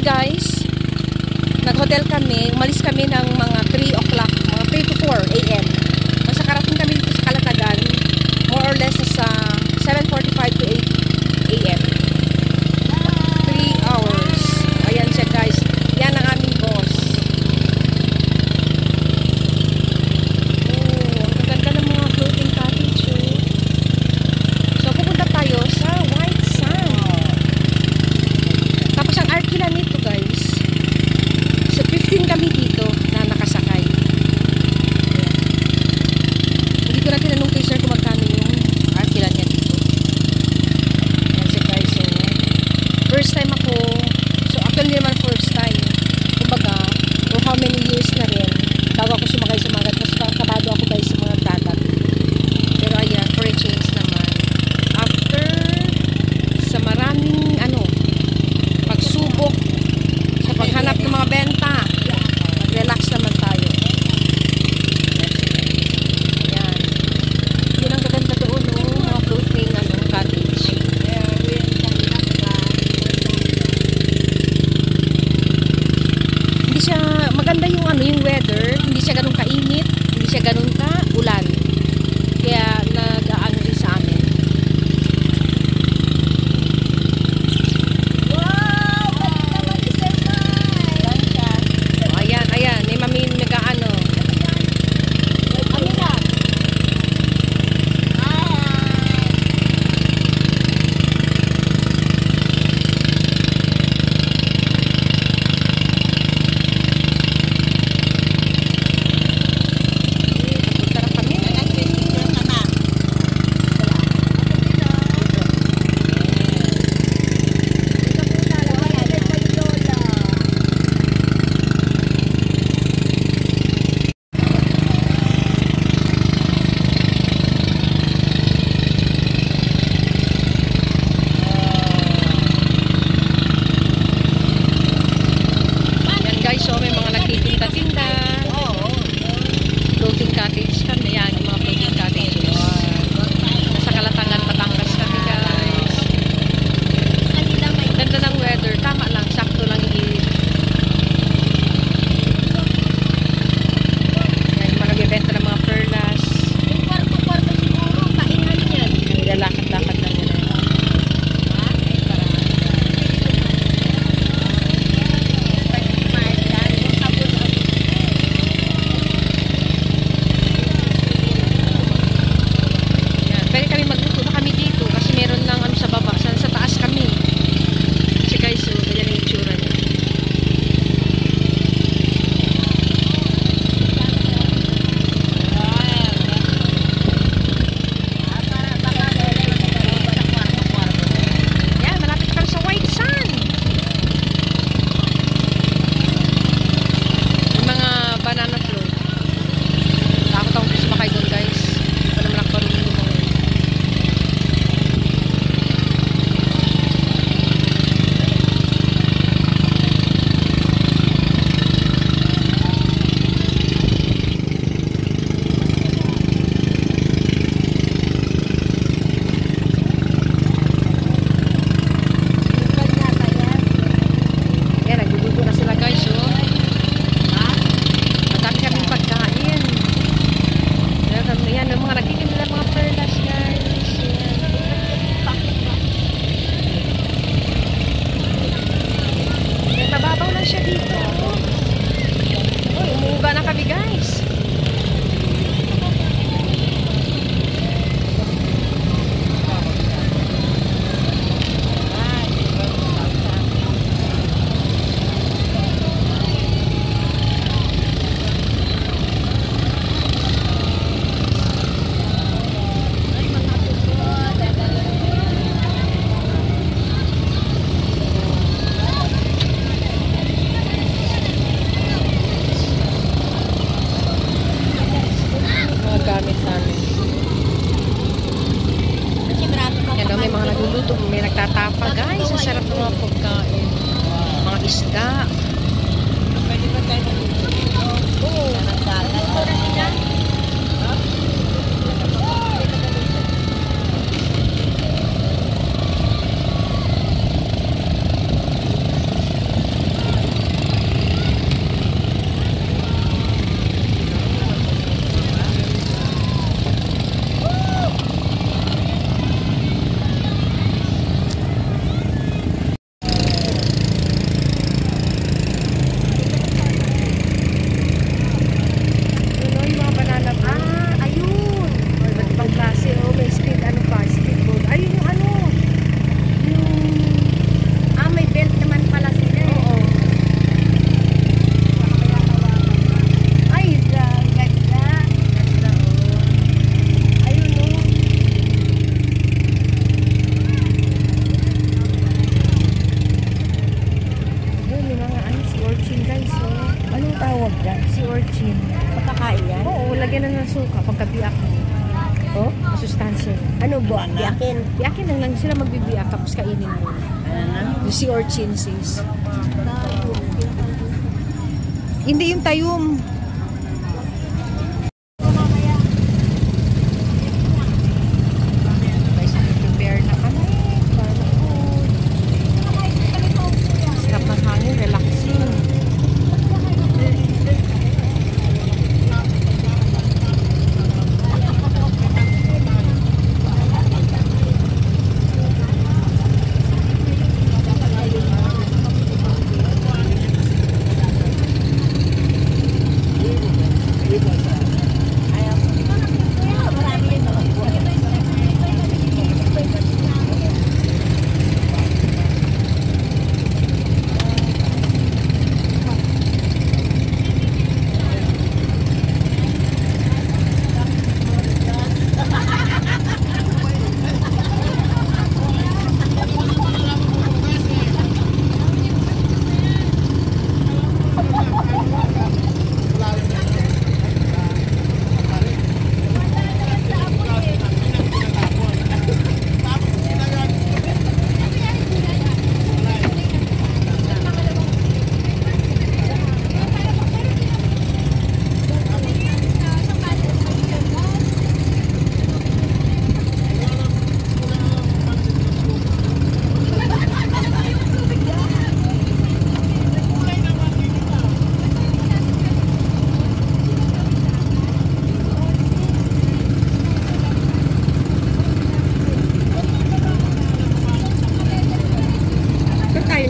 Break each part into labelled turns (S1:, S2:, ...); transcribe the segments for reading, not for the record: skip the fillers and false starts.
S1: guys, nag-hotel kami. Umalis kami ng mga 3 o'clock, mga 3 to 4 a.m. Nasa karating kami dito sa Calatagan, more or less sa 7:45 to 8 a.m. 3 hours. Ayan siya guys. Yan ang aming boss. Oh, ang ganda ng mga floating cottage. So, pupunta tayo sa White Sand. Tapos ang arkila nito guys. So, 15 kami dito na nakasakay. Ayan. Hindi ko na tinanong kay sir kung magkano yung arkila niya dito. Ayan siya guys. So, first time ako. So, actually naman first time. Kumbaga, for how many years na rin bago ako sumakay sa mga kasi kabado ako guys sa mga dagat. Pero ayan, for a change naman. After sa maraming pagsubok sa paghanap ng mga benta, mag-relax naman tayo. Ayan. Yun ang gaganda doon, mga floating cottage. Hindi siya maganda yung weather, hindi siya ganun kainit, hindi siya ganun ka-ulan. Kaya nag-aano din sa amin. Ayan, may mamin nag-aano.
S2: Huwag yan. Si Orchin. Makakain yan?
S1: Oo, lagyan na ng suka pagkabiyak mo. Oh, masustansya.
S2: Ano ba? Biyakin.
S1: Biyakin lang sila magbibiyak tapos kainin mo.
S2: Ano na?
S1: Yung sea urchin sis. Hindi yung tayum. Guys, prepare na kami para food. Sarap ng hangin, relaxing.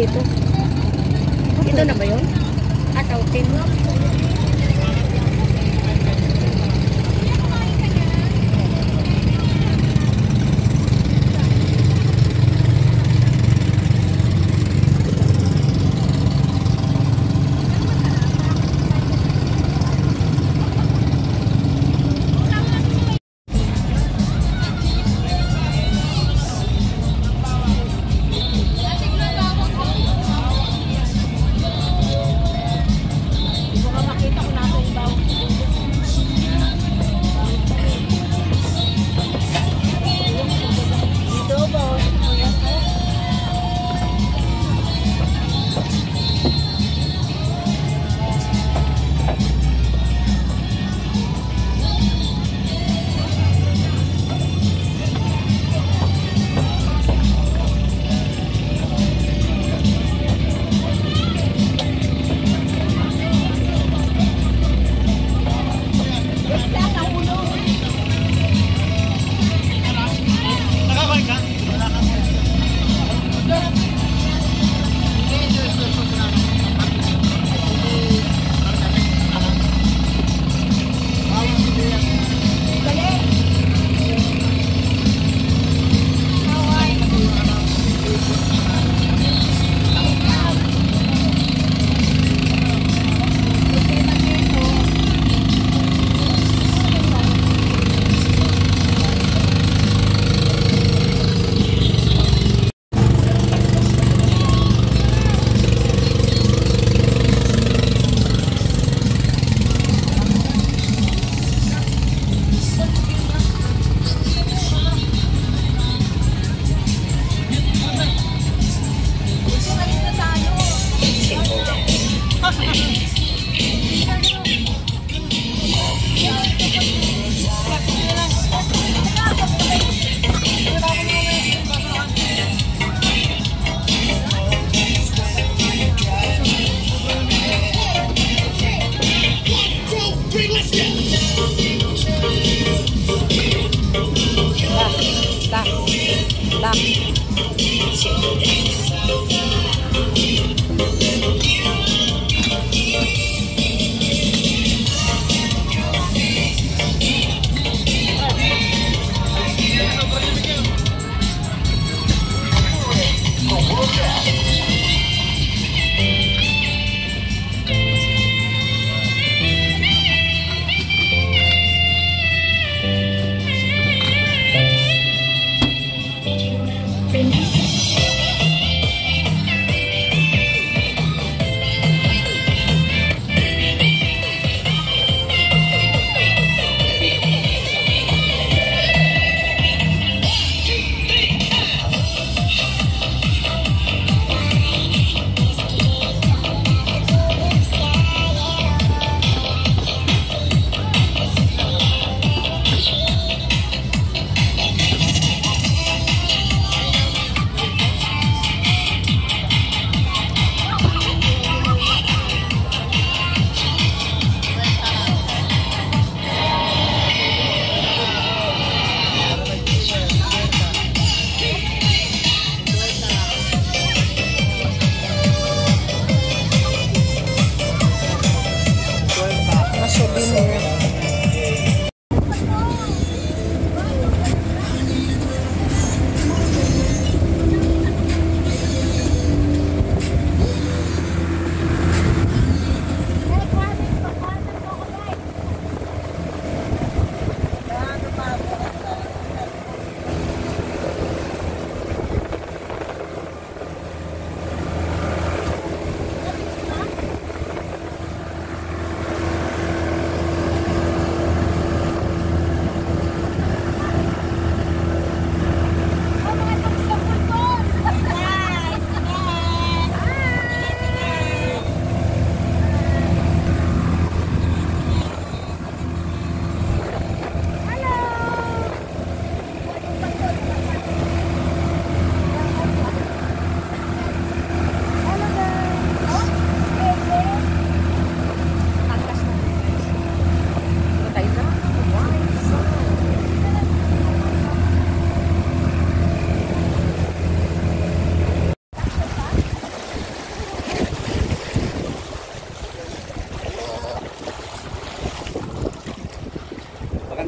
S1: Ito. Ito na ba yun? At outin mo?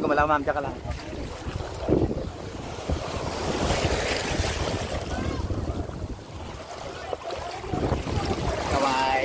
S3: ko malaw, ma'am. Tsaka lang. Kawai.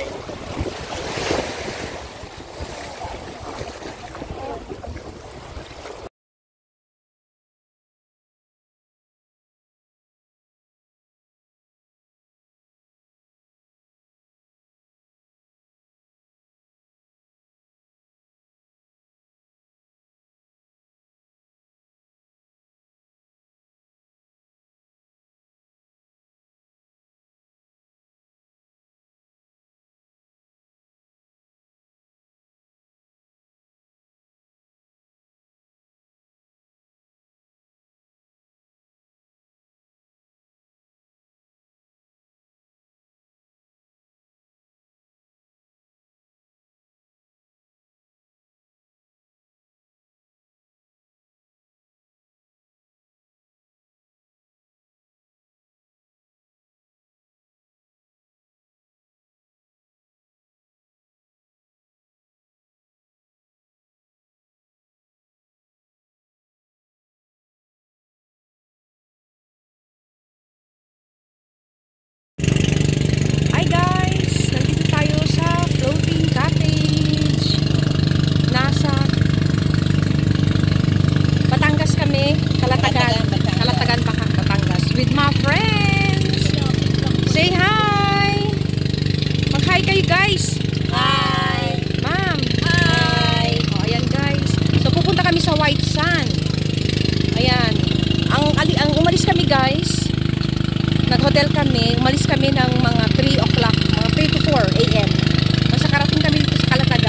S1: Hi guys! Nandito tayo sa floating cottage. Nasa Batangas kami. Kalatagan. Kalatagan pa Batangas. With my friends. Say hi! Mag-hi kayo guys.
S2: Hi!
S1: Ma'am.
S2: Hi!
S1: O, ayan guys. So pupunta kami sa White Sand. Ayan. Ang umalis kami guys. Nag-hotel kami. Umalis kami ng mga 3 o'clock. Mga 3 to 4 a.m. Nasa karating kami dito sa Kalatagan.